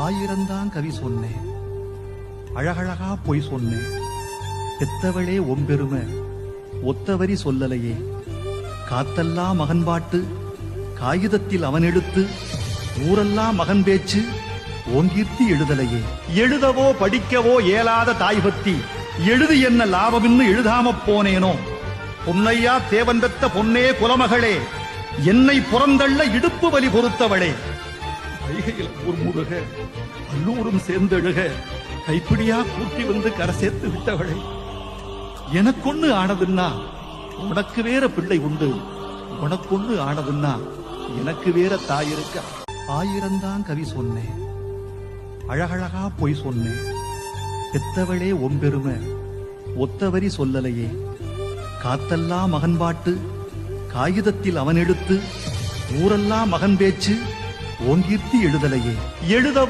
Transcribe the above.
ஆயிரந்தான் கவி சொன்னேன், அழகழகா பொய் சொன்னேன். பெத்தவளே ஒம்பெருமை ஒத்தவரி சொல்லலையே. காத்தெல்லாம் மகன் பாட்டு, காகிதத்தில் அவன் எழுத்து, ஊரெல்லாம் மகன் பேச்சு, ஓங்கீர்த்தி எழுதலையே. எழுதவோ படிக்கவோ ஏலாத தாய் பத்தி எழுது என்ன லாபம்னு எழுதாம போனேனோ. பொன்னையா தேவன் பெத்த பொன்னே குலமகளே, என்னை புறந்தள்ள இடுப்பு வலி பொறுத்தவளே. வைகையில் ஊர் முருக பல்லூரும் சேர்ந்தெழுக கைப்பிடியா கூட்டி வந்து கரை சேர்த்து விட்டவளே. எனக்கொன்னு ஆனதுன்னா உனக்கு வேற பிள்ளை உண்டு, உனக்கொன்னு ஆனதுன்னா எனக்கு வேற தாய் இருக்க. ஆயிரந்தான் கவி சொன்னேன், அழகழகா பொய் சொன்னேன். பெத்தவளே ஒம்பெருமை ஒத்தவரி சொல்லலையே. காத்தெல்லாம் மகன் பாட்டு, காகிதத்தில் அவன் எழுத்து, ஊரெல்லாம் மகன் பேச்சு, ஓங்கீர்த்தி எழுதலையே. எழுதவோ